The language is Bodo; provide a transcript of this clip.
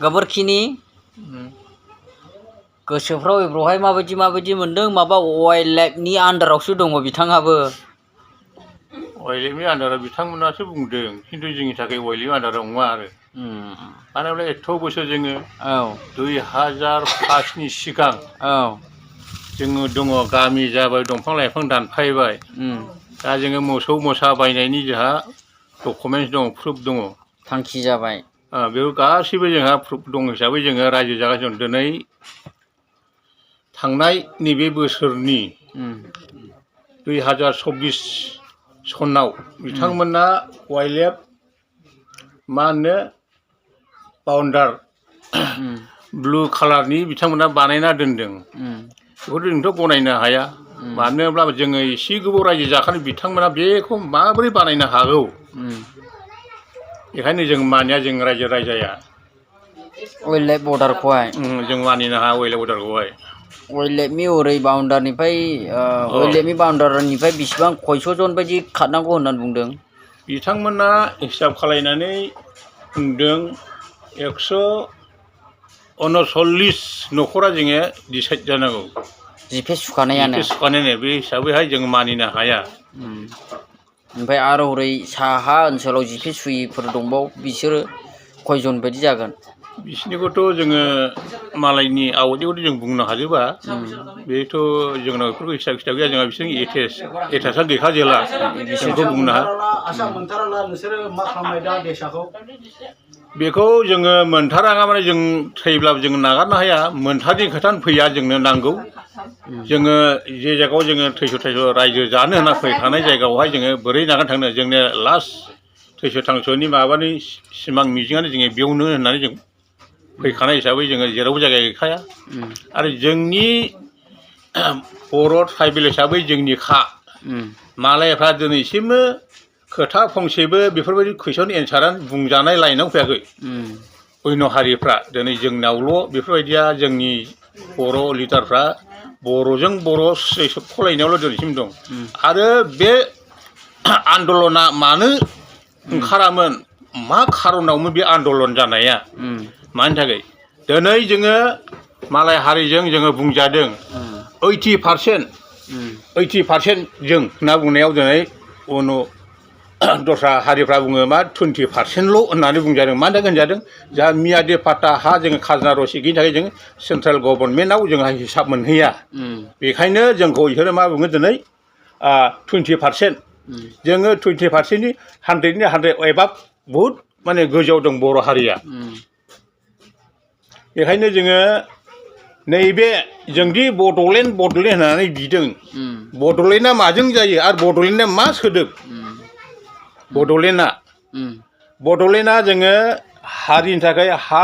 गोबोरखिनि गोसोफ्राव बेवहाय माबायदि मोनदों माबा वाइल्ड लाइफनि आन्दारावसो दङ बिथाङाबो वाइल्ड लाइफनि आन्दाराव बिथांमोनासो बुंदों खिन्थु जोंनि थाखाय वाइल्ड लाइफनि आन्दाराव नङा आरो मानो होनब्ला एथ' बोसोर जोङो 2005नि सिगां जोङो दङ गामि जाबाय दंफां लाइफां दानफायबाय दा जोङो मोसौ मोसा बायनायनि जोंहा डकुमेन्टस दङ प्रुफ दङ थांखि जाबाय बेयाव गासैबो जोंहा प्रुफ दं हिसाबै जोङो रायजो जागासिनो दिनै थांनाय नैबे बोसोरनि 2024 सनाव बिथांमोना वाइल्ड लाइफ मा होनो बाउन्डार ब्लु कालारनि बिथांमोना बानायना दोनदों बेखौ जोंथ' गनायनो हाया मानो होनब्ला जोङो एसे गोबाव रायजो जाखानाय बिथांमोना बेखौ माबोरै बानायनो हागौ बेखायनो जों मानिया जों रायजो राजाया वाइल्ड लाइफ बर्डारखौहाय जों मानिनो हाया वाइल्ड लाइफ बर्डारखौहाय वाइल्ड लाइफनि ओरै बाउन्डारनिफ्राय वाइल्ड लाइफनि बाउन्डारनिफ्राय बेसेबां खयस'जन बायदि खारनांगौ होननानै बुंदों बिथांमोना हिसाब खालायनानै बुंदों 139 न'खरा जोङो डिसाइड जानांगौ जिपे सुखानायानो बे हिसाबैहाय जों मानिनो हाया ओमफ्राय आरो हरै साहा ओनसोलाव जिपे सुयिफोर दंबावो बिसोरो खयजन बायदि जागोन बिसोरनिखौथ' जोङो मालायनि आवदैखौथ' जों बुंनो हाजोबा बेथ' जोंनाव बेफोरखौ हिसाब खिथाब गैया जोंहा बिसोरनि एटेचआ गैखाजेला बिसोरखौ बुंनो हाया बेखौ जोङो मोनथाराङा माने जों थैब्लाबो जों नागारनो हाया मोनथारनि खोथानो फैया जोंनो नांगौ जोङो जे जायगायाव जोङो थैस' रायजो जानो होनना फैखानाय जायगायावहाय जोङो बोरै नागारनो थांनो जोंनो लास्ट थैस' थांस'नि माबानि सिमां मिजिङानो जोङो बेयावनो होननानै जों फैखानाय हिसाबै जोङो जेरावबो जायगा गैखाया आरो जोंनि बर' ट्राइबेल हिसाबै जोंनिखा मालायफ्रा दिनैसिमबो खोथा फंसेबो बेफोरबायदि कुइसन एन्सारानो बुंजानाय लाइनाव फैयाखै अन्य हारिफ्रा दिनै जोंनावल' बेफोरबायदिया जोंनि बर' लिडारफ्रा बर'जों बर' सोबख'लायनायावल' दिनैसिम दं आरो बे आन्दलना मानो ओंखारामोन मा खार'नावमोन बे आन्दलन जानाया मानि थाखाय दिनै जोङो मालाय हारिजों जोङो बुंजादों 80% जों होनना बुंनायाव दिनै दस्रा हारिफ्रा बुङो मा 20%ल' होननानै बुंजादों मानि थाखाय होनजादों जा मियादि फाट्टा हा जोङो खाजोना रसिद गैयिनि थाखाय जों सेन्ट्रेल गभर्नमेन्टआव जोंहा हिसाब मोनहैया बेखायनो जोंखौ बिसोरो मा बुङो दिनै 20% जोङो 20%नि 100नि 100 एबाब बहुद माने गोजौआव दं बर' हारिया बेखायनो जोङो नैबे जोंदि बड'लेण्ड होननानै बिदों बड'लेण्डआ माजों जायो आरो बड'लेण्डआ मा सोदोब बड'लेण्डआ जोङो हारिनि थाखाय हा